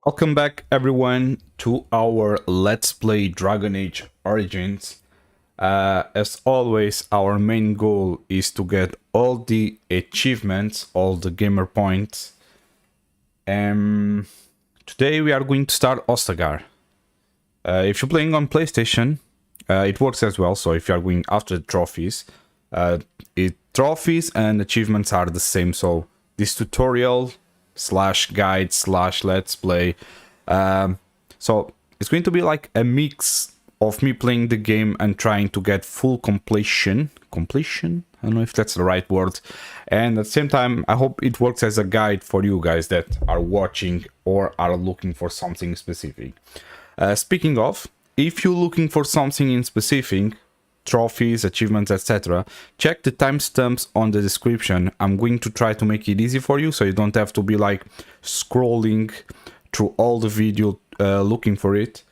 Welcome back everyone to our Let's Play Dragon Age Origins. As always, our main goal is to get all the achievements, all the gamer points. Today we are going to start Ostagar. If you're playing on PlayStation, it works as well, so if you are going after the trophies, trophies and achievements are the same, so this tutorial / guide / let's play. So it's going to be like a mix of me playing the game and trying to get full completion. Completion? I don't know if that's the right word. And at the same time, I hope it works as a guide for you guys that are watching or are looking for something specific. Speaking of, if you're looking for something in specific, trophies, achievements, etc., check the timestamps on the description. I'm going to try to make it easy for you so you don't have to be like scrolling through all the video looking for it.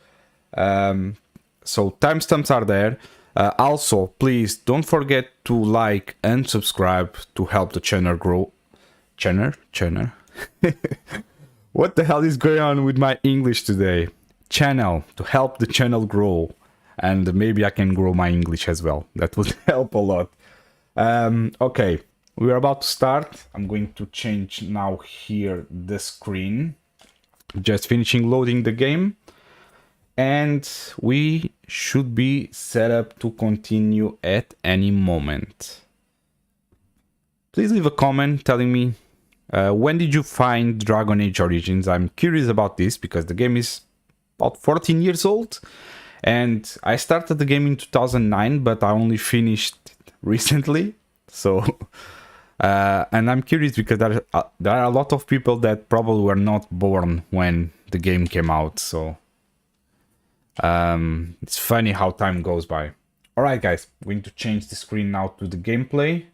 So timestamps are there. Also, please don't forget to like and subscribe to help the channel grow. Channel? What the hell is going on with my English today? Channel, to help the channel grow. And maybe I can grow my English as well. That would help a lot. Okay, we're about to start. I'm going to change now here the screen. Just finishing loading the game. And we should be set up to continue at any moment. Please leave a comment telling me when did you find Dragon Age Origins? I'm curious about this because the game is about 14 years old. And I started the game in 2009, but I only finished recently. So, and I'm curious because there are a lot of people that probably were not born when the game came out. So, it's funny how time goes by. Alright guys, I'm going to change the screen now to the gameplay.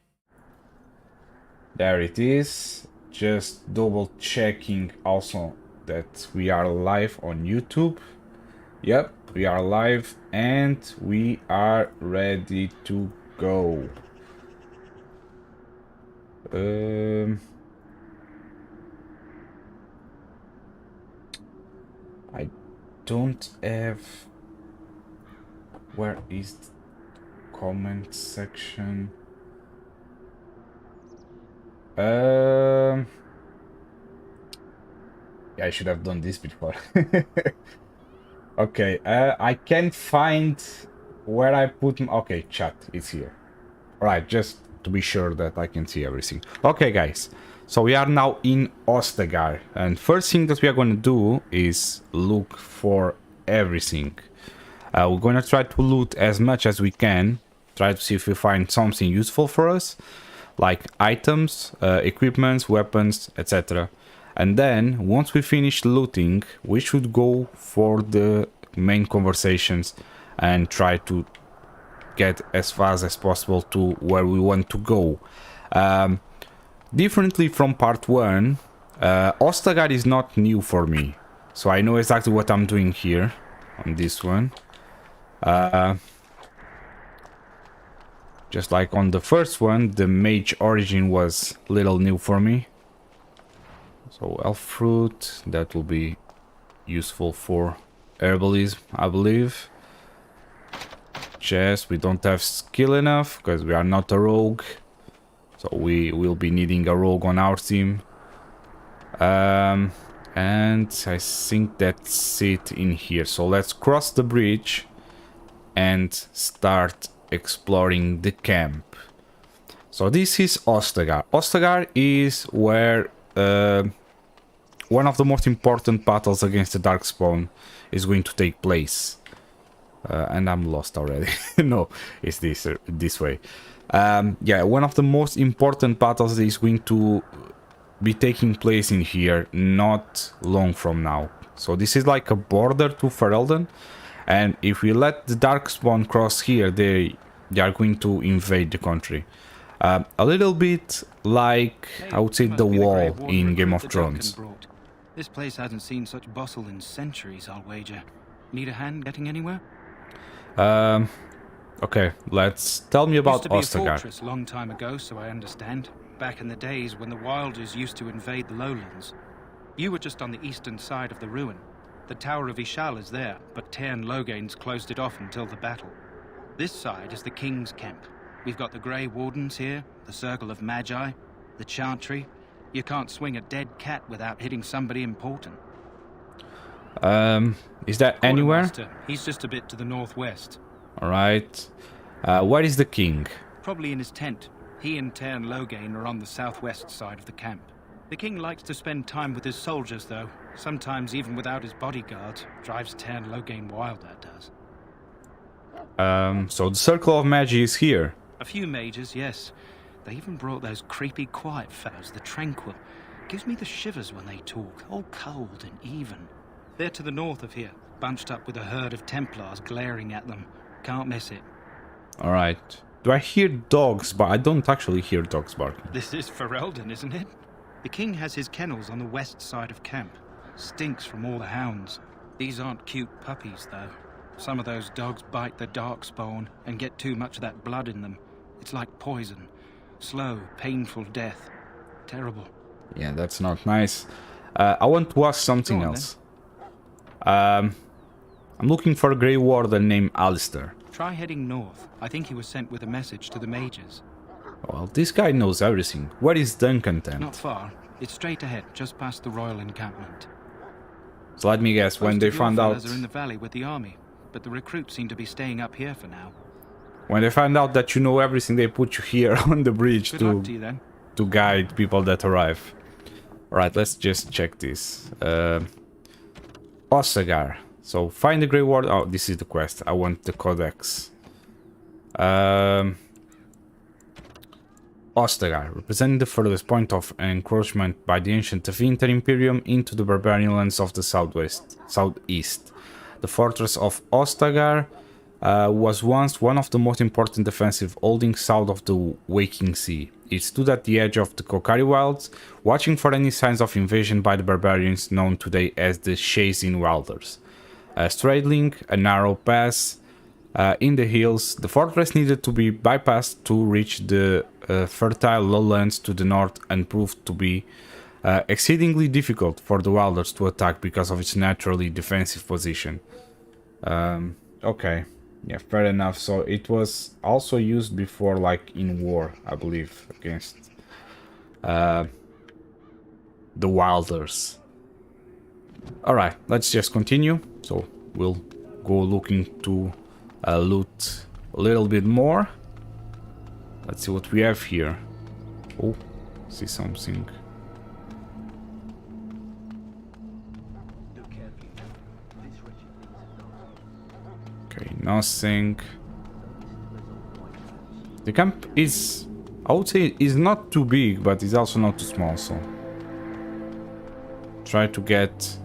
There it is. Just double checking also that we are live on YouTube. Yep, we are live and we are ready to go. I don't have... Where is the comment section? Yeah, I should have done this before. Okay, I can't find where I put... Okay, chat, it's here. Alright, just to be sure that I can see everything. Okay, guys, so we are now in Ostagar. And first thing that we are going to do is look for everything. We're going to try to loot as much as we can. Try to see if we find something useful for us. Like items, equipments, weapons, etc. And then, once we finish looting, we should go for the main conversations and try to get as fast as possible to where we want to go. Differently from part 1, Ostagar is not new for me. So I know exactly what I'm doing here on this one. Just like on the first one, the mage origin was little new for me. So elf fruit, that will be useful for herbalism, I believe. Chest, we don't have skill enough because we are not a rogue. So we will be needing a rogue on our team. And I think that's it in here. So let's cross the bridge and start exploring the camp. So this is Ostagar. Ostagar is where... one of the most important battles against the Darkspawn is going to take place. And I'm lost already. No, it's this way. Yeah, one of the most important battles is going to be taking place in here not long from now. So this is like a border to Ferelden. And if we let the Darkspawn cross here, they are going to invade the country. A little bit like, I would say, the wall in Game of Thrones. This place hasn't seen such bustle in centuries, I'll wager. Need a hand getting anywhere? Okay, tell me about Ostagar. Used to be a fortress long time ago, so I understand. Back in the days when the Wilders used to invade the lowlands. You were just on the eastern side of the ruin. The Tower of Ishal is there, but Tairn Loghain's closed it off until the battle. This side is the King's camp. We've got the Grey Wardens here, the Circle of Magi, the Chantry. You can't swing a dead cat without hitting somebody important. Is that anywhere? Quartermaster, he's just a bit to the northwest. Alright. Where is the king? Probably in his tent. He and Tairn Loghain are on the southwest side of the camp. The king likes to spend time with his soldiers, though. Sometimes even without his bodyguards. Drives Tairn Loghain wild, that does. So the Circle of Magi is here. A few mages, yes. They even brought those creepy quiet fellows, the Tranquil. Gives me the shivers when they talk, all cold and even. They're to the north of here, bunched up with a herd of Templars glaring at them. Can't miss it. Alright. Do I hear dogs? But I don't actually hear dogs barking. This is Ferelden, isn't it? The king has his kennels on the west side of camp. Stinks from all the hounds. These aren't cute puppies, though. Some of those dogs bite the darkspawn and get too much of that blood in them. It's like poison. Slow, painful death. Terrible. Yeah, that's not nice. I want to ask something else. I'm looking for a Grey Warden named Alistair. Try heading north. I think he was sent with a message to the mages. Well, this guy knows everything. Where is Duncan then? Not far. It's straight ahead, just past the royal encampment. So let me guess, when Most they of your found out... fellas are in the valley with the army, but the recruits seem to be staying up here for now. When they find out that you know everything, they put you here on the bridge Good luck to you then. to guide people that arrive. Alright, let's just check this. Ostagar. So, find the Grey Ward. Oh, this is the quest. I want the Codex. Ostagar, representing the furthest point of encroachment by the ancient Tevinter Imperium into the barbarian lands of the southeast. The fortress of Ostagar was once one of the most important defensive holdings south of the Waking Sea. It stood at the edge of the Kokari Wilds, watching for any signs of invasion by the barbarians known today as the Shazin Wilders. Straddling a narrow pass in the hills, the fortress needed to be bypassed to reach the fertile lowlands to the north and proved to be exceedingly difficult for the Wilders to attack because of its naturally defensive position. Okay, yeah, fair enough. So it was also used before, like in war, I believe, against the Wilders. Alright, let's just continue. So we'll go looking to loot a little bit more. Let's see what we have here. Oh, see something. Okay, nothing. The camp is, I would say, is not too big, but it's also not too small, so try to get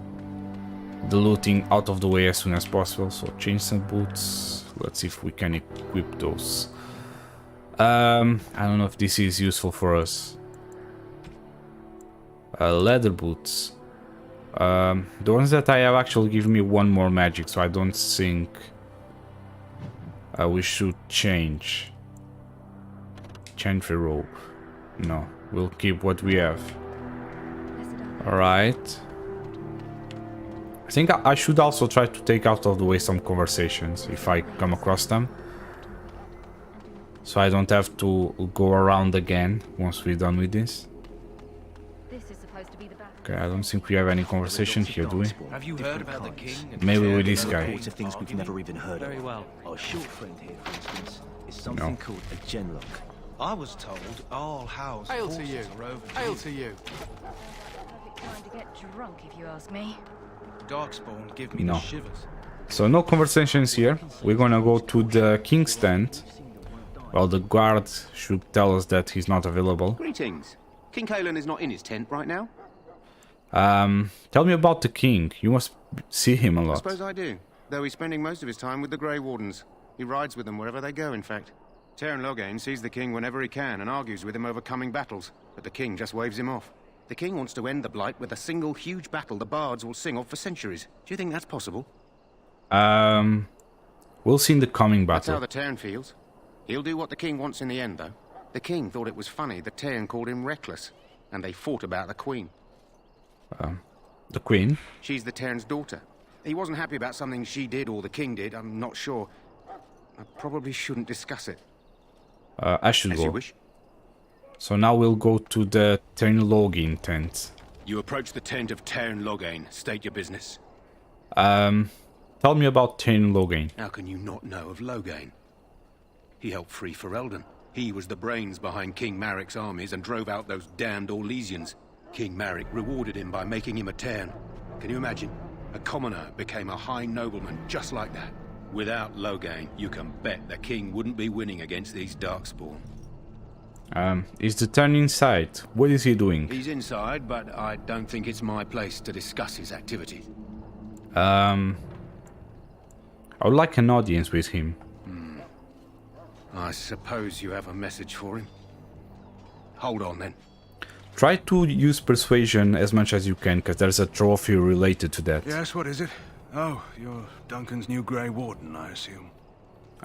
the looting out of the way as soon as possible. So change some boots. Let's see if we can equip those. I don't know if this is useful for us. Leather boots. The ones that I have actually give me one more magic, so I don't think we should change. Chantry robe. No, we'll keep what we have. Alright. I think I should also try to take out of the way some conversations if I come across them. So I don't have to go around again once we're done with this. Okay, I don't think we have any conversation here, do we? Have you heard about the king? Maybe with this guy. Reports of things we've never even heard of. Very well. Our short friend here, for instance, is something called a genlock. I was told all house Hail to you. Hail to you. Perfect time to get drunk, if you ask me. Darkspawn give me No. the shivers. So no conversations here. We're gonna go to the king's tent. Well, the guard should tell us that he's not available. Greetings. King Kalen is not in his tent right now? Tell me about the king. You must see him a I lot. suppose I do, though he's spending most of his time with the Grey Wardens. He rides with them wherever they go, in fact. Tairn Loghain sees the king whenever he can and argues with him over coming battles, but the king just waves him off. The king wants to end the Blight with a single huge battle the bards will sing of for centuries. Do you think that's possible? We'll see in the coming That's how battle. the Tairn feels. He'll do what the king wants in the end, though. The king thought it was funny that Tairn called him reckless, and they fought about the queen. The queen? She's the Terran's daughter. He wasn't happy about something she did or the king did, I'm not sure. I probably shouldn't discuss it. I should As go. you wish. So now we'll go to the Loghain tent. You approach the tent of Terran Loghain. State your business. Tell me about Loghain. How can you not know of Loghain? He helped free Ferelden. He was the brains behind King Maric's armies and drove out those damned Orlesians. King Maric rewarded him by making him a Terran. Can you imagine? A commoner became a high nobleman just like that. Without Loghain, you can bet the king wouldn't be winning against these Darkspawn. Is the turn inside? What is he doing? He's inside, but I don't think it's my place to discuss his activities. I would like an audience with him. I suppose you have a message for him. Hold on then. Try to use persuasion as much as you can, because there's a trophy related to that. Yes, what is it? Oh, you're Duncan's new Grey Warden, I assume.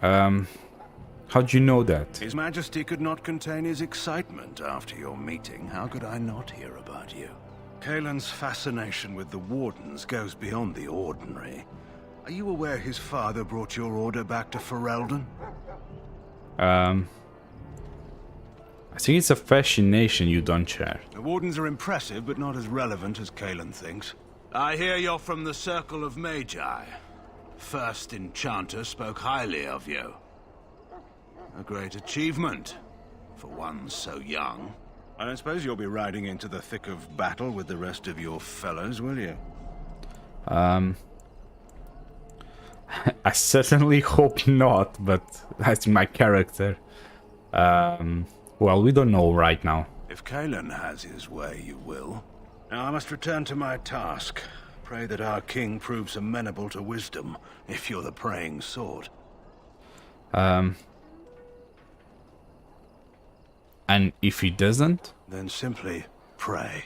How do you know that? His Majesty could not contain his excitement after your meeting. How could I not hear about you? Kaelin's fascination with the Wardens goes beyond the ordinary. Are you aware his father brought your order back to Ferelden? I think it's a fascination you don't share. The Wardens are impressive, but not as relevant as Kaelin thinks. I hear you're from the Circle of Magi. First Enchanter spoke highly of you. A great achievement, for one so young. I don't suppose you'll be riding into the thick of battle with the rest of your fellows, will you? I certainly hope not, but that's my character. Well, we don't know right now. If Kaelin has his way, you will. Now I must return to my task. Pray that our king proves amenable to wisdom, if you're the praying sort. And if he doesn't? Then simply pray.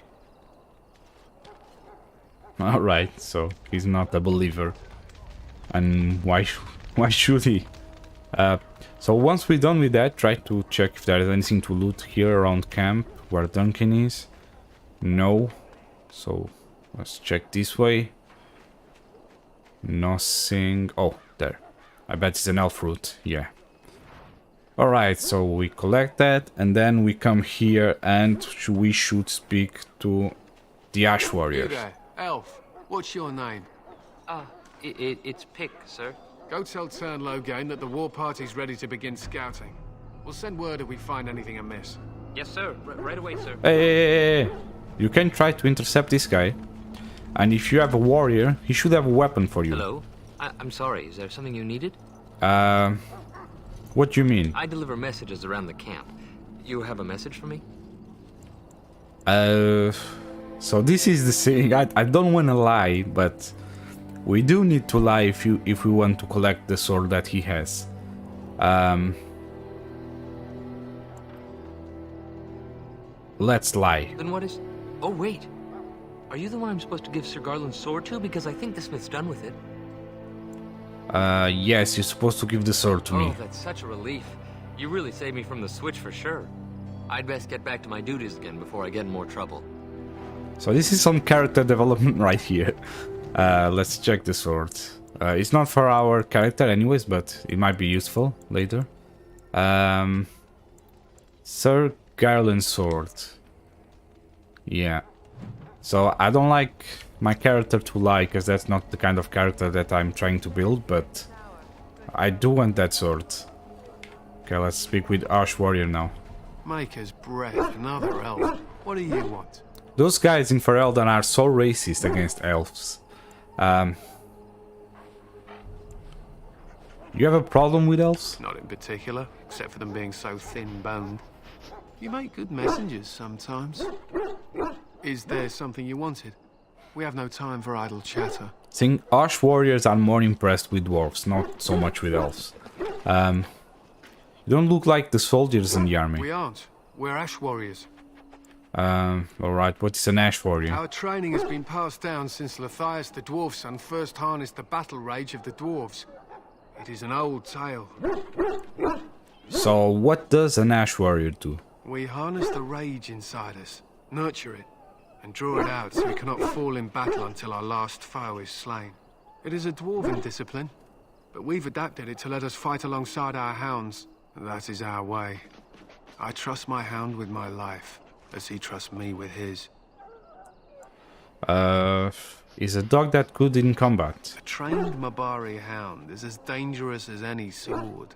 Alright, so he's not a believer. And why should he? So once we're done with that, try to check if there's anything to loot here around camp, where Duncan is. No. So let's check this way. Nothing. Oh, there. I bet it's an elf root. Yeah. Alright, so we collect that, and then we come here and we should speak to the Ash Warrior. You there, elf. What's your name? It's Pick, sir. Go tell Tern Loghain that the war party's ready to begin scouting. We'll send word if we find anything amiss. Yes, sir. Right away, sir. Hey. You can try to intercept this guy. And if you have a warrior, he should have a weapon for you. Hello? I'm sorry, is there something you needed? What do you mean? I deliver messages around the camp. You have a message for me? So this is the thing. I don't want to lie, but we do need to lie if we want to collect the sword that he has. Let's lie. Then what is... Oh, wait. Are you the one I'm supposed to give Sir Garland's sword to? Because I think the smith's done with it. Yes, you're supposed to give the sword to me. Oh, that's such a relief. You really saved me from the switch for sure. I'd best get back to my duties again before I get in more trouble. So this is some character development right here. Let's check the sword. It's not for our character anyways, but it might be useful later. Sir Garland's sword. Yeah. So I don't like my character to lie, because that's not the kind of character that I'm trying to build, but I do want that sword. Okay, let's speak with Ash Warrior now. Maker's breath, another elf. What do you want? Those guys in Ferelden are so racist against elves. You have a problem with elves? Not in particular, except for them being so thin-boned. You make good messengers sometimes. Is there something you wanted? We have no time for idle chatter. I think Ash Warriors are more impressed with dwarves, not so much with elves. You don't look like the soldiers in the army. We aren't. We're Ash Warriors. Alright, what is an Ash Warrior? Our training has been passed down since Lathias the Dwarf Son first harnessed the battle rage of the dwarves. It is an old tale. So, what does an Ash Warrior do? We harness the rage inside us, nurture it, and draw it out so we cannot fall in battle until our last foe is slain. It is a dwarven discipline, but we've adapted it to let us fight alongside our hounds. That is our way. I trust my hound with my life, as he trusts me with his. Is a dog that good in combat. A trained Mabari hound is as dangerous as any sword.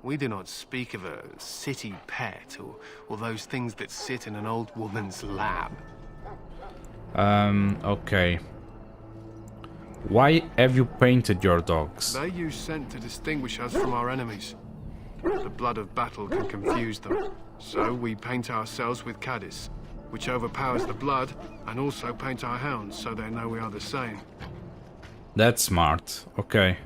We do not speak of a city pet or those things that sit in an old woman's lap. Okay. Why have you painted your dogs? They use scent to distinguish us from our enemies. The blood of battle can confuse them. So we paint ourselves with Cadiz, which overpowers the blood, and also paint our hounds so they know we are the same. That's smart. Okay.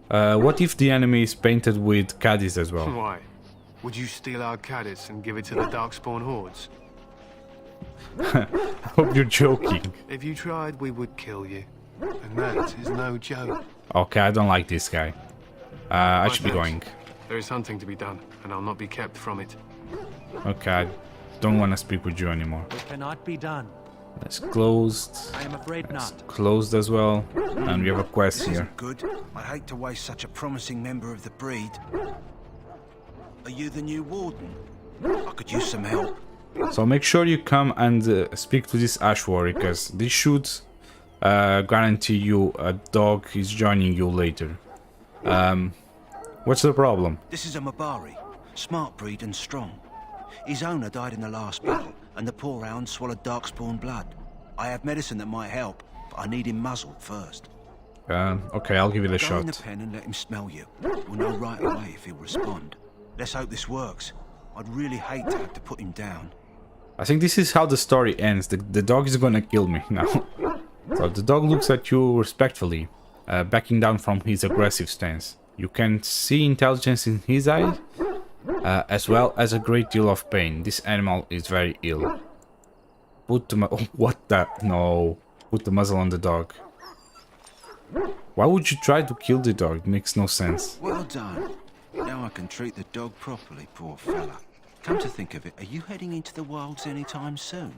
What if the enemy is painted with Cadiz as well? Why? Would you steal our Cadiz and give it to the Darkspawn hordes? I hope you're joking. If you tried, we would kill you. And that is no joke. Okay, I don't like this guy. I should be going. There is hunting to be done, and I'll not be kept from it. Okay, I don't want to speak with you anymore. It cannot be done. That's closed. I am afraid That's not. closed as well. And we have a quest here. Good. I hate to waste such a promising member of the breed. Are you the new warden? I could use some help. So make sure you come and speak to this ash warrior, because this should guarantee you a dog is joining you later. What's the problem? This is a Mabari, smart breed and strong. His owner died in the last battle, and the poor hound swallowed darkspawn blood. I have medicine that might help, but I need him muzzled first. Okay, I'll give it a Go in the shot. pen and let him smell you. We'll know right away if he'll respond. Let's hope this works. I'd really hate to have to put him down. I think this is how the story ends. The dog is gonna kill me now. So the dog looks at you respectfully, backing down from his aggressive stance. You can see intelligence in his eyes, as well as a great deal of pain. This animal is very ill. Put the oh, what the? No. Put the muzzle on the dog. Why would you try to kill the dog? It makes no sense. Well done. Now I can treat the dog properly, poor fella. Come to think of it, are you heading into the wilds anytime soon?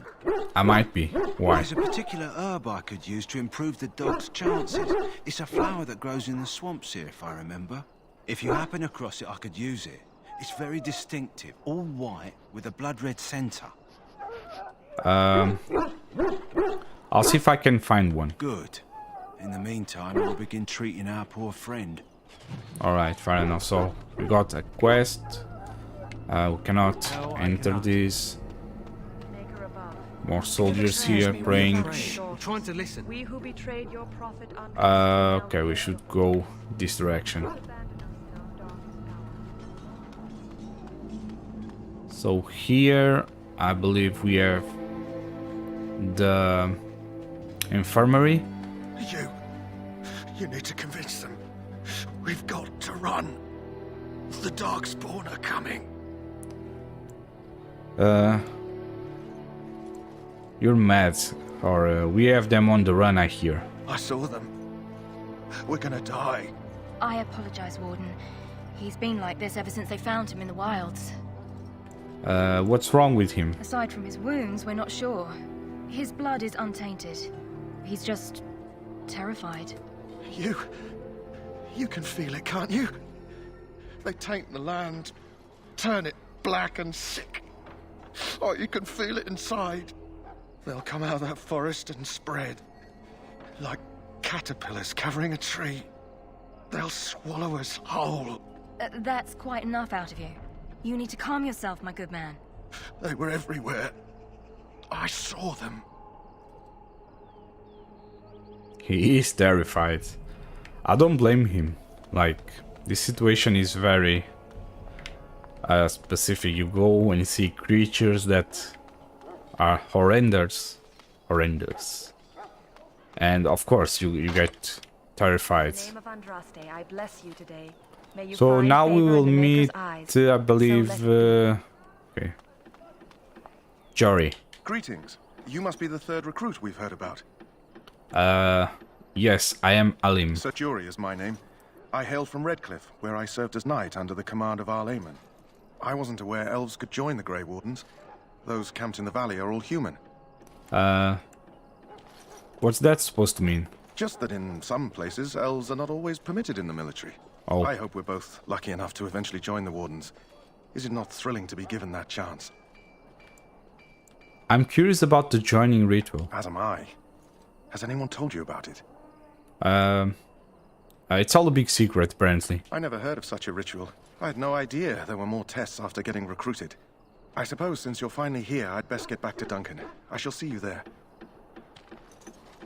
I might be. Why? There's a particular herb I could use to improve the dog's chances. It's a flower that grows in the swamps here, if I remember. If you happen across it, I could use it. It's very distinctive, all white with a blood-red centre. I'll see if I can find one. Good. In the meantime, I'll begin treating our poor friend. Alright, fair enough. So, we got a quest. We cannot enter this. More soldiers here praying. I'm trying to listen. We who betrayed your prophet are Okay, we should go this direction. So here, I believe we have the infirmary. You need to convince them. We've got to run. The Darkspawn are coming. You're mad, or we have them on the run, I hear. I saw them. We're gonna die. I apologize, Warden. He's been like this ever since they found him in the wilds. What's wrong with him? Aside from his wounds, we're not sure. His blood is untainted. He's just terrified. You can feel it, can't you? They taint the land, turn it black and sick. Oh, you can feel it inside. They'll come out of that forest and spread. Like caterpillars covering a tree. They'll swallow us whole. That's quite enough out of you. You need to calm yourself, my good man. They were everywhere. I saw them. He is terrified. I don't blame him. Like, this situation is very specific. You go and see creatures that are horrendous. And of course you get terrified. In the name of Andraste, I bless you today. May you So find now we favor will in the Maker's meet, eyes. I believe, So okay, Jory. Greetings. You must be the third recruit we've heard about. Yes, I am Alim. Sir Jury is my name. I hail from Redcliffe, where I served as knight under the command of Arl Eamon. I wasn't aware elves could join the Grey Wardens. Those camped in the valley are all human. What's that supposed to mean? Just that in some places, elves are not always permitted in the military. Oh. I hope we're both lucky enough to eventually join the Wardens. Is it not thrilling to be given that chance? I'm curious about the joining ritual. As am I. Has anyone told you about it? It's all a big secret, apparently. I never heard of such a ritual. I had no idea there were more tests after getting recruited. I suppose since you're finally here, I'd best get back to Duncan. I shall see you there.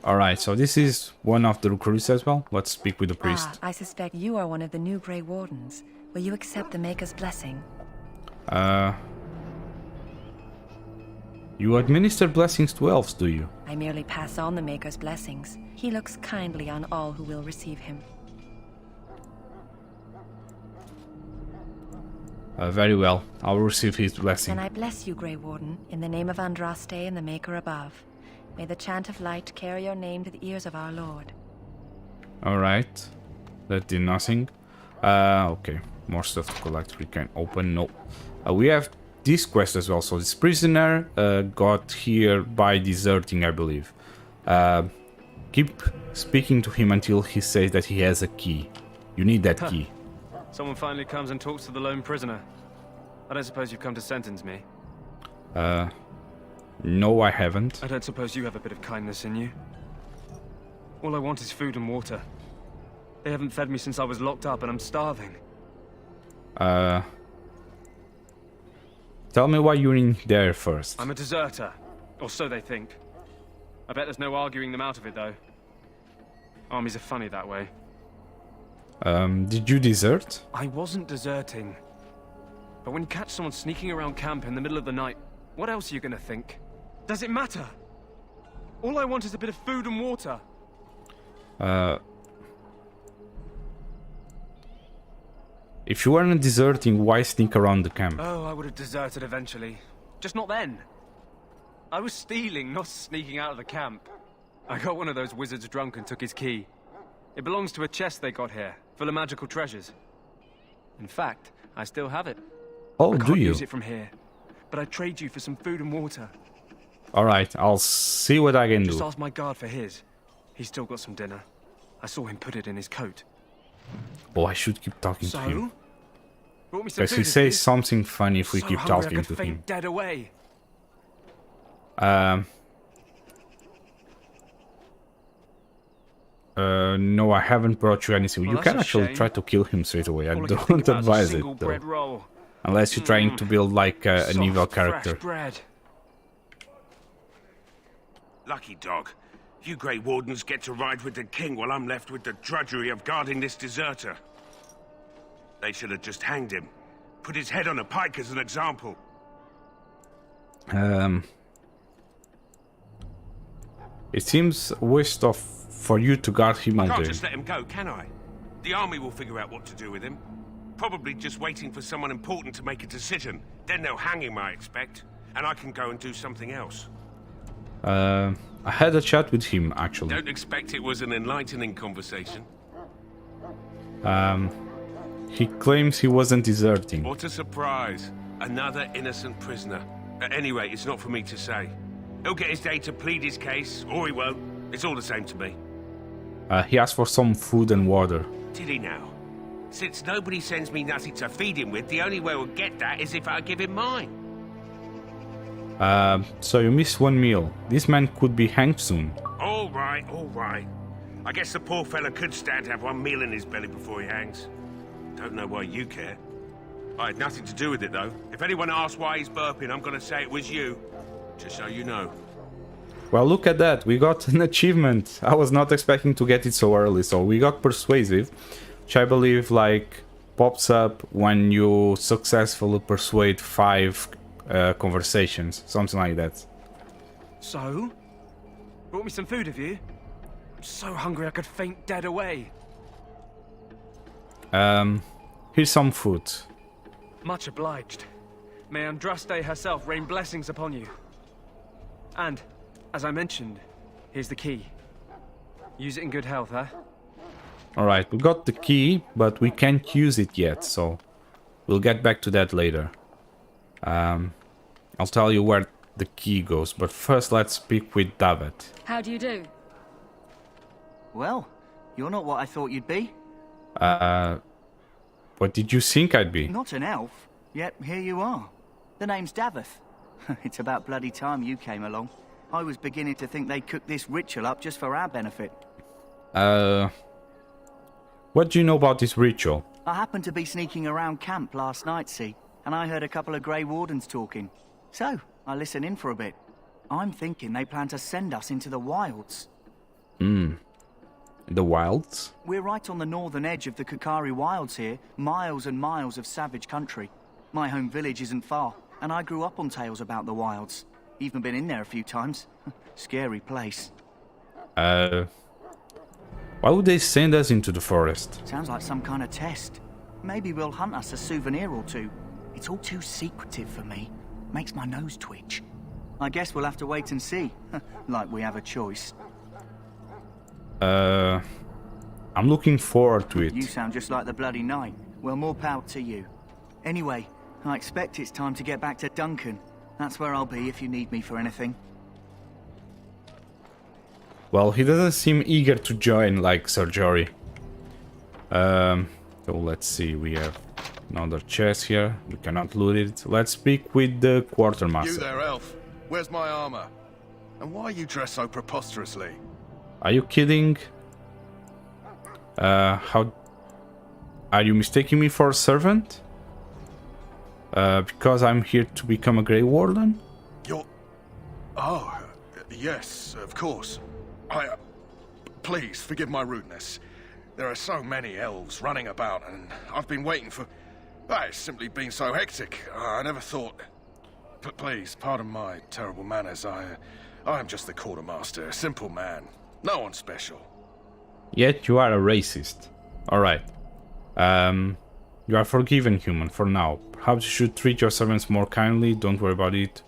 Alright, so this is one of the recruits as well. Let's speak with the priest. Ah, I suspect you are one of the new Grey Wardens. Will you accept the Maker's blessing? You administer blessings to elves, do you? I merely pass on the Maker's blessings. He looks kindly on all who will receive him. Very well. I'll receive his blessing. Then I bless you, Grey Warden, in the name of Andraste and the Maker above. May the chant of light carry your name to the ears of our Lord. Alright. That did nothing. Okay. More stuff to collect. We can open. No. We have this quest as well. So this prisoner got here by deserting, I believe. Keep speaking to him until he says that he has a key. You need that key. Someone finally comes and talks to the lone prisoner. I don't suppose you've come to sentence me. No, I haven't. I don't suppose you have a bit of kindness in you. All I want is food and water. They haven't fed me since I was locked up and I'm starving. Tell me why you're in there first. I'm a deserter. Or so they think. I bet there's no arguing them out of it, though. Armies are funny that way. Did you desert? I wasn't deserting. But when you catch someone sneaking around camp in the middle of the night, what else are you gonna think? Does it matter? All I want is a bit of food and water. If you weren't deserting, why sneak around the camp? Oh, I would have deserted eventually. Just not then. I was stealing, not sneaking out of the camp. I got one of those wizards drunk and took his key. It belongs to a chest they got here, full of magical treasures. In fact, I still have it. Oh, I do can't you? use it from here, but I'd trade you for some food and water. Alright, I'll see what I can Just do. ask my guard for his. He's still got some dinner. I saw him put it in his coat. Oh, I should keep talking to him. So? Brought me some Because food, he if says you- something funny if we So keep hungry I talking could to faint him. dead away. No, I haven't brought you anything. Well, You that's can a actually shame. try to kill him straight away. I All I can think don't about is a advise single it, though. bread roll. Unless you're trying to build like an Soft, evil fresh character. bread. Lucky dog. You Grey Wardens get to ride with the king while I'm left with the drudgery of guarding this deserter. They should have just hanged him. Put his head on a pike as an example. It seems a waste of for you to guard him all I can't day. just let him go, can I? The army will figure out what to do with him. Probably just waiting for someone important to make a decision. Then they'll hang him, I expect. And I can go and do something else. I had a chat with him, actually. Don't expect it was an enlightening conversation. He claims he wasn't deserting. What a surprise. Another innocent prisoner. At any rate, it's not for me to say. He'll get his day to plead his case, or he won't. It's all the same to me. He asked for some food and water. Did he now? Since nobody sends me nothing to feed him with, the only way we'll get that is if I give him mine. So you missed one meal. This man could be hanged soon. All right, all right. I guess the poor fella could stand to have one meal in his belly before he hangs. Don't know why you care. I had nothing to do with it, though. If anyone asks why he's burping, I'm gonna say it was you. Just so you know. Well, look at that. We got an achievement. I was not expecting to get it so early. So we got Persuasive, which I believe like pops up when you successfully persuade 5 conversations. Something like that. So? Brought me some food, have you? I'm so hungry I could faint dead away. Here's some food. Much obliged. May Andraste herself rain blessings upon you. And, as I mentioned, here's the key. Use it in good health, huh? Alright, we got the key, but we can't use it yet, so we'll get back to that later. I'll tell you where the key goes, but first let's speak with David. How do you do? Well, you're not what I thought you'd be. What did you think I'd be? Not an elf, yet here you are. The name's Davith. It's about bloody time you came along. I was beginning to think they'd cooked this ritual up just for our benefit. What do you know about this ritual? I happened to be sneaking around camp last night, see, and I heard a couple of Grey Wardens talking. So, I listened in for a bit. I'm thinking they plan to send us into the wilds. The wilds? We're right on the northern edge of the Kukari wilds here, miles and miles of savage country. My home village isn't far, and I grew up on tales about the wilds. Even been in there a few times. Scary place. Why would they send us into the forest? Sounds like some kind of test. Maybe we'll hunt us a souvenir or two. It's all too secretive for me. Makes my nose twitch. I guess we'll have to wait and see. Like we have a choice. I'm looking forward to it. You sound just like the bloody knight. Well, more power to you. Anyway, I expect it's time to get back to Duncan. That's where I'll be if you need me for anything. Well, he doesn't seem eager to join like Sir Jory. So let's see, we have another chest here. We cannot loot it. Let's speak with the quartermaster. You there, elf. Where's my armor? And why are you dressed so preposterously? Are you kidding? How... Are you mistaking me for a servant? Because I'm here to become a Grey Warden? You're... Oh, yes, of course. Please, forgive my rudeness. There are so many elves running about, and I've been waiting for... It's simply been so hectic. I never thought... Please, pardon my terrible manners. I'm just the quartermaster, a simple man. No one special. Yet you are a racist. Alright. You are forgiven, human, for now. Perhaps you should treat your servants more kindly. Don't worry about it.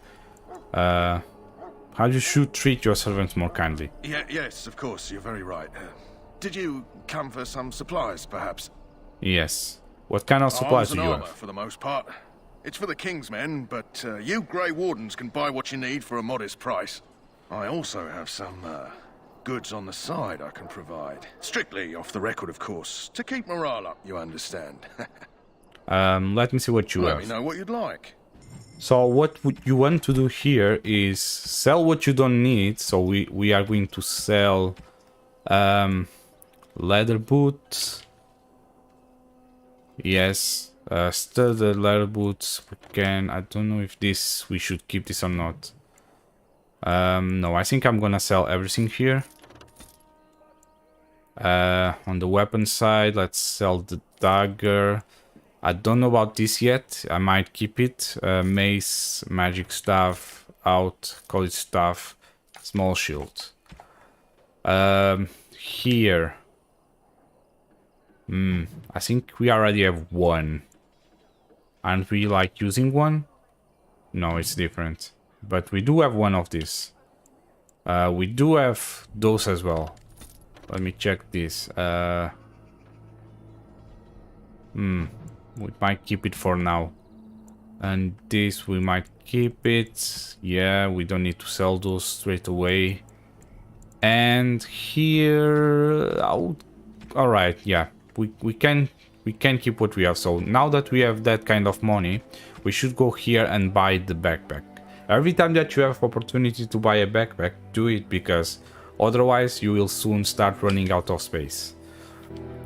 How you should treat your servants more kindly. Yes, of course, you're very right. Did you come for some supplies, perhaps? Yes. What kind of supplies do you armor, have? For the most part. It's for the King's men, but you Grey Wardens can buy what you need for a modest price. I also have some goods on the side I can provide. Strictly off the record, of course, to keep morale up, you understand. Let me see what you have. Let me know what you'd like. So what you want to do here is sell what you don't need. So we are going to sell leather boots. Yes, studded leather boots. We can. I don't know if we should keep this or not. No, I think I'm gonna sell everything here. On the weapon side, let's sell the dagger. I don't know about this yet. I might keep it. Mace, magic staff, out, college staff, small shield. Here. I think we already have one. Aren't we like using one? No, it's different. But we do have one of these. We do have those as well. Let me check this. We might keep it for now. And this we might keep it. Yeah, we don't need to sell those straight away. And here... Alright, yeah. We can keep what we have. So now that we have that kind of money, we should go here and buy the backpack. Every time that you have opportunity to buy a backpack, do it, because otherwise you will soon start running out of space.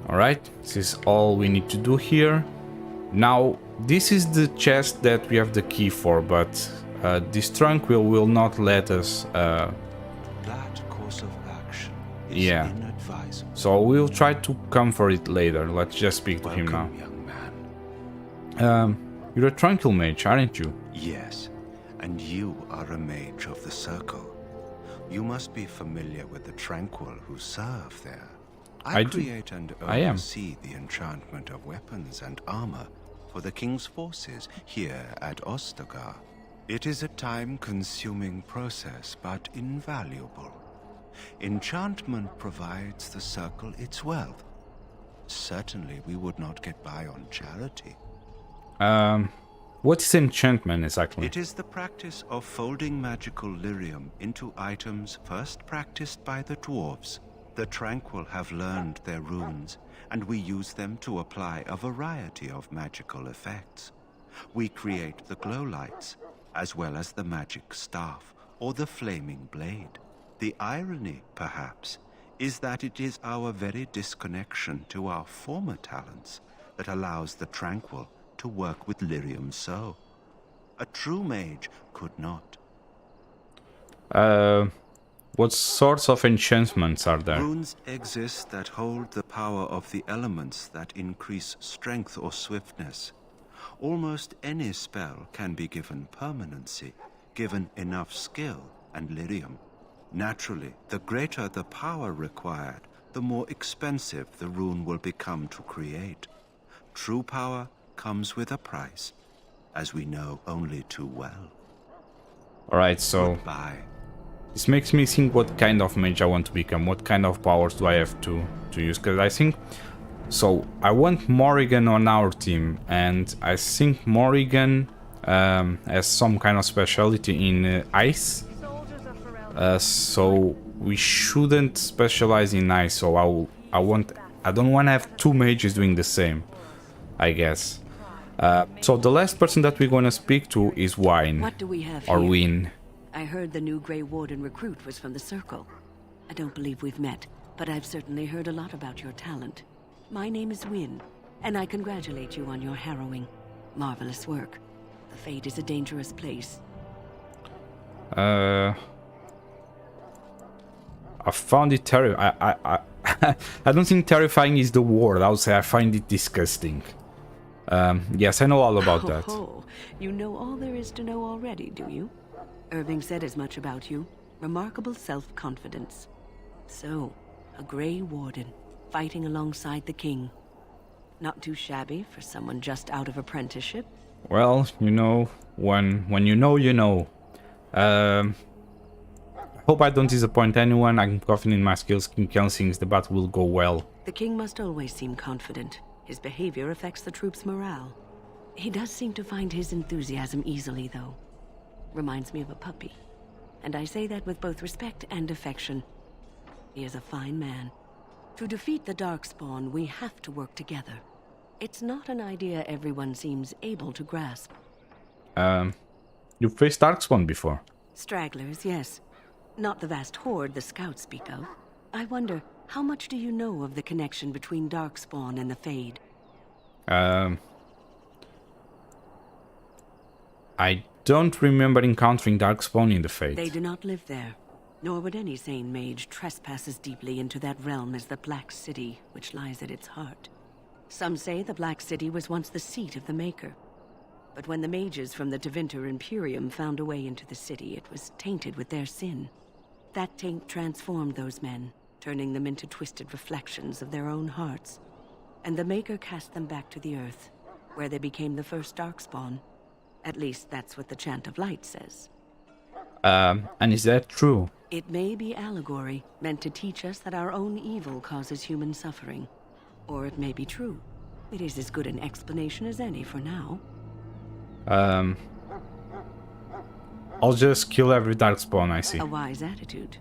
Alright, this is all we need to do here. Now, this is the chest that we have the key for, but this trunk will not let us... That course of action is inadvisable. So we'll try to come for it later. Let's just speak to him now. Young man. You're a tranquil mage, aren't you? Yes, and you are a mage of the Circle. You must be familiar with the Tranquil who serve there. I create and oversee the enchantment of weapons and armor for the King's forces here at Ostagar. It is a time-consuming process, but invaluable. Enchantment provides the Circle its wealth. Certainly we would not get by on charity. What is enchantment exactly? It is the practice of folding magical lyrium into items first practiced by the dwarves. The Tranquil have learned their runes, and we use them to apply a variety of magical effects. We create the glow lights, as well as the magic staff, or the flaming blade. The irony, perhaps, is that it is our very disconnection to our former talents that allows the Tranquil to work with lyrium so. A true mage could not. What sorts of enchantments are there? Runes exist that hold the power of the elements that increase strength or swiftness. Almost any spell can be given permanency, given enough skill and lyrium. Naturally, the greater the power required, the more expensive the rune will become to create. True power comes with a price, as we know only too well. Alright, so Goodbye. This makes me think what kind of mage I want to become, what kind of powers do I have to use, because I think... So, I want Morrigan on our team, and I think Morrigan has some kind of specialty in ice. So, we shouldn't specialize in ice, so I don't want to have two mages doing the same, I guess. So, the last person that we're gonna speak to is Wine. What do we have or here? Win. I heard the new Grey Warden recruit was from the Circle. I don't believe we've met, but I've certainly heard a lot about your talent. My name is Win, and I congratulate you on your harrowing, marvelous work. The Fade is a dangerous place. I found it terrifying. I don't think terrifying is the word. I would say I find it disgusting. Yes, I know all about that. Oh, you know all there is to know already, do you? Irving said as much about you. Remarkable self-confidence. So, a Grey Warden, fighting alongside the King. Not too shabby for someone just out of apprenticeship. Well, you know, when you know, you know. Hope I don't disappoint anyone. I'm confident in my skills. King Ken thinks the battle will go well. The King must always seem confident. His behavior affects the troops' morale. He does seem to find his enthusiasm easily, though. Reminds me of a puppy. And I say that with both respect and affection. He is a fine man. To defeat the Darkspawn, we have to work together. It's not an idea everyone seems able to grasp. You've faced Darkspawn before? Stragglers, yes. Not the vast horde the scouts speak of. I wonder, how much do you know of the connection between Darkspawn and the Fade? I don't remember encountering Darkspawn in the Fade. They do not live there. Nor would any sane mage trespass as deeply into that realm as the Black City, which lies at its heart. Some say the Black City was once the seat of the Maker. But when the mages from the Tevinter Imperium found a way into the city, it was tainted with their sin. That taint transformed those men, turning them into twisted reflections of their own hearts. And the Maker cast them back to the Earth, where they became the first Darkspawn. At least that's what the Chant of Light says. And is that true? It may be allegory, meant to teach us that our own evil causes human suffering. Or it may be true. It is as good an explanation as any for now. I'll just kill every Darkspawn I see. A wise attitude.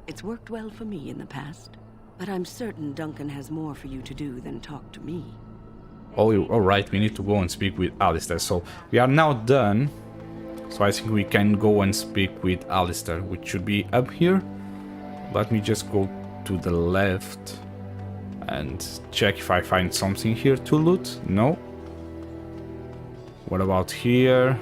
It's worked well for me in the past. But I'm certain Duncan has more for you to do than talk to me. Oh, alright, we need to go and speak with Alistair. So, we are now done. So I think we can go and speak with Alistair, which should be up here. Let me just go to the left and check if I find something here to loot. No. What about here?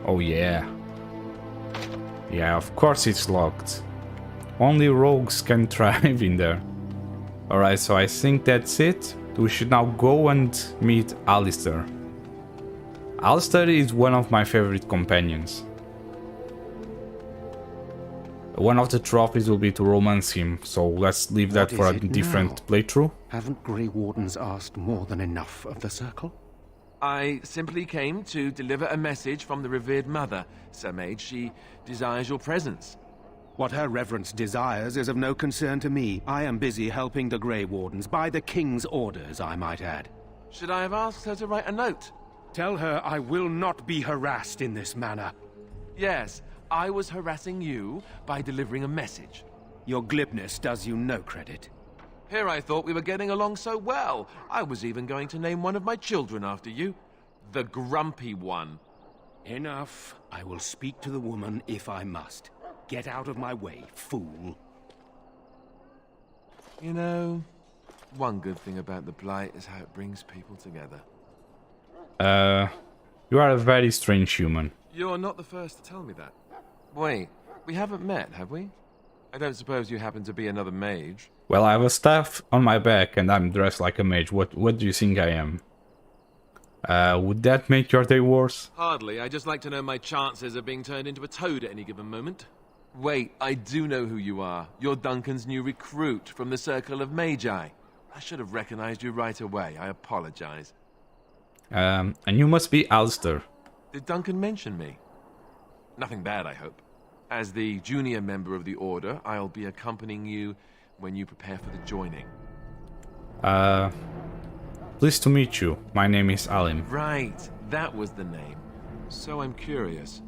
Oh yeah. Yeah, of course it's locked. Only rogues can thrive in there. Alright, so I think that's it. We should now go and meet Alistair. Alistair is one of my favorite companions. One of the trophies will be to romance him, so let's leave that for a different playthrough. Haven't Grey Wardens asked more than enough of the Circle? I simply came to deliver a message from the revered mother, Sir Mage. She desires your presence. What her reverence desires is of no concern to me. I am busy helping the Grey Wardens, by the King's orders, I might add. Should I have asked her to write a note? Tell her I will not be harassed in this manner. Yes, I was harassing you by delivering a message. Your glibness does you no credit. Here I thought we were getting along so well. I was even going to name one of my children after you. The Grumpy One. Enough. I will speak to the woman if I must. Get out of my way, fool. You know, one good thing about the Blight is how it brings people together. You are a very strange human. You're not the first to tell me that. Wait, we haven't met, have we? I don't suppose you happen to be another mage? Well, I have a staff on my back and I'm dressed like a mage. What do you think I am? Would that make your day worse? Hardly. I just like to know my chances of being turned into a toad at any given moment. Wait, I do know who you are. You're Duncan's new recruit from the Circle of Magi. I should have recognized you right away. I apologize. And you must be Alistair. Did Duncan mention me? Nothing bad, I hope. As the junior member of the Order, I'll be accompanying you when you prepare for the joining. Pleased to meet you. My name is Alim. Right, that was the name. So I'm curious.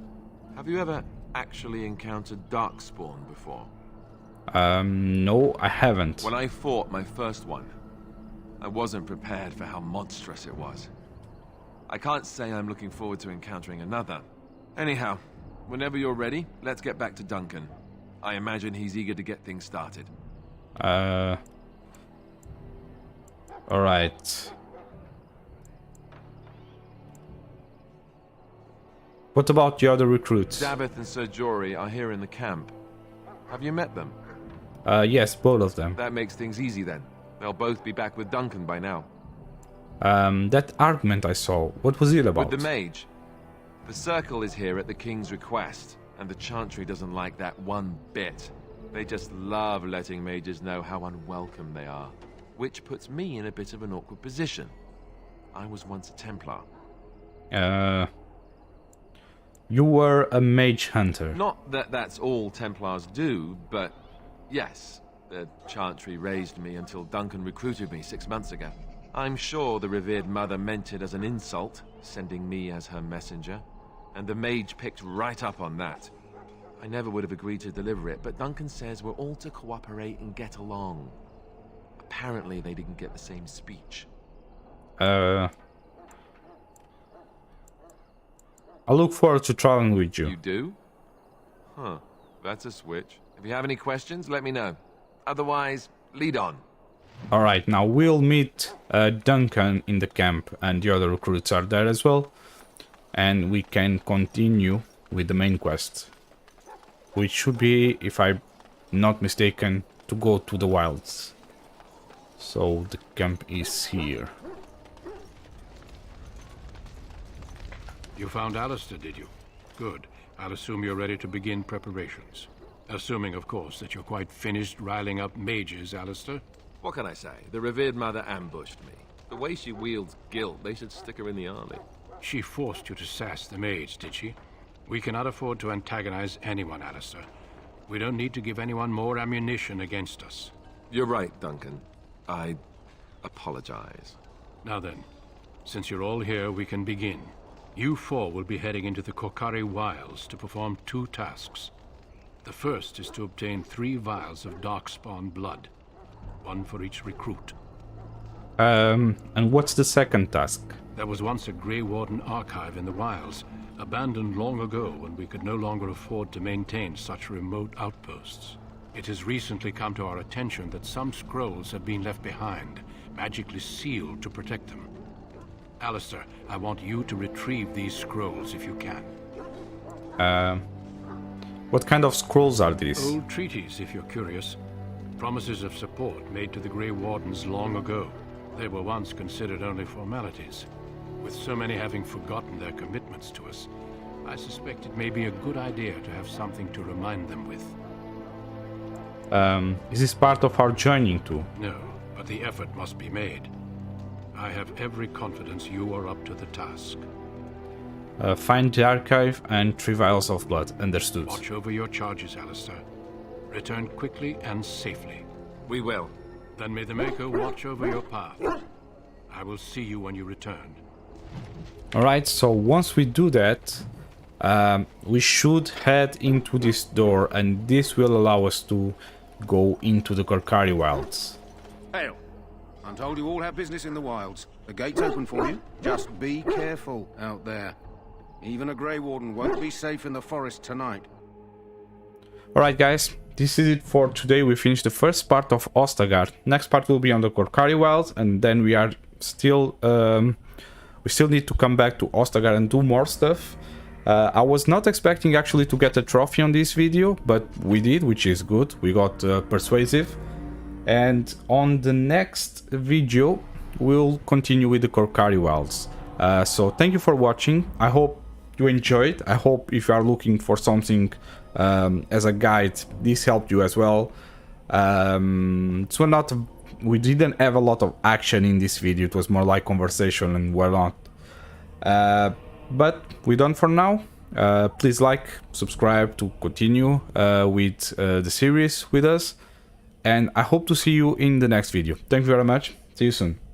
Have you ever actually encountered Darkspawn before? No, I haven't. When I fought my first one, I wasn't prepared for how monstrous it was. I can't say I'm looking forward to encountering another. Anyhow, whenever you're ready, let's get back to Duncan. I imagine he's eager to get things started. Alright. What about the other recruits? Davith and Sir Jory are here in the camp. Have you met them? Yes, both of them. That makes things easy then. They'll both be back with Duncan by now. That argument I saw, what was it about? With the mage. The Circle is here at the King's request, and the Chantry doesn't like that one bit. They just love letting mages know how unwelcome they are, which puts me in a bit of an awkward position. I was once a Templar. You were a mage hunter. Not that that's all Templars do, but yes, the Chantry raised me until Duncan recruited me 6 months ago. I'm sure the revered mother meant it as an insult, sending me as her messenger, and the mage picked right up on that. I never would have agreed to deliver it, but Duncan says we're all to cooperate and get along. Apparently they didn't get the same speech. I look forward to traveling with you. You do? Huh. That's a switch. If you have any questions, let me know. Otherwise, lead on. Alright, now we'll meet Duncan in the camp, and the other recruits are there as well. And we can continue with the main quest, which should be, if I'm not mistaken, to go to the wilds. So the camp is here. You found Alistair, did you? Good. I'll assume you're ready to begin preparations. Assuming, of course, that you're quite finished riling up mages, Alistair. What can I say? The revered mother ambushed me. The way she wields guilt, they should stick her in the army. She forced you to sass the mage, did she? We cannot afford to antagonize anyone, Alistair. We don't need to give anyone more ammunition against us. You're right, Duncan. I apologize. Now then, since you're all here, we can begin. You four will be heading into the Kokari Wilds to perform 2 tasks. The first is to obtain 3 vials of Darkspawn blood. 1 for each recruit. And what's the second task? There was once a Grey Warden archive in the wilds, abandoned long ago when we could no longer afford to maintain such remote outposts. It has recently come to our attention that some scrolls have been left behind, magically sealed to protect them. Alistair, I want you to retrieve these scrolls if you can. What kind of scrolls are these? Old treaties, if you're curious. Promises of support made to the Grey Wardens long ago. They were once considered only formalities. With so many having forgotten their commitments to us, I suspect it may be a good idea to have something to remind them with. Is this part of our joining too? No, but the effort must be made. I have every confidence you are up to the task. Find the archive and 3 vials of blood. Understood. Watch over your charges, Alistair. Return quickly and safely. We will. Then may the Maker watch over your path. I will see you when you return. Alright, so once we do that, we should head into this door, and this will allow us to go into the Korcari Wilds. Hail! I'm told you all have business in the wilds. The gate's open for you. Just be careful out there. Even a Grey Warden won't be safe in the forest tonight. Alright guys, this is it for today. We finished the first part of Ostagar. Next part will be on the Korcari Wilds, and then we are still... we still need to come back to Ostagar and do more stuff. I was not expecting actually to get a trophy on this video, but we did, which is good. We got Persuasive. And on the next video, we'll continue with the Korcari Wilds. So thank you for watching. I hope you enjoyed. I hope if you are looking for something as a guide, this helped you as well. We didn't have a lot of action in this video. It was more like conversation and whatnot. But we're done for now. Please like, subscribe to continue with the series with us. And I hope to see you in the next video. Thank you very much. See you soon.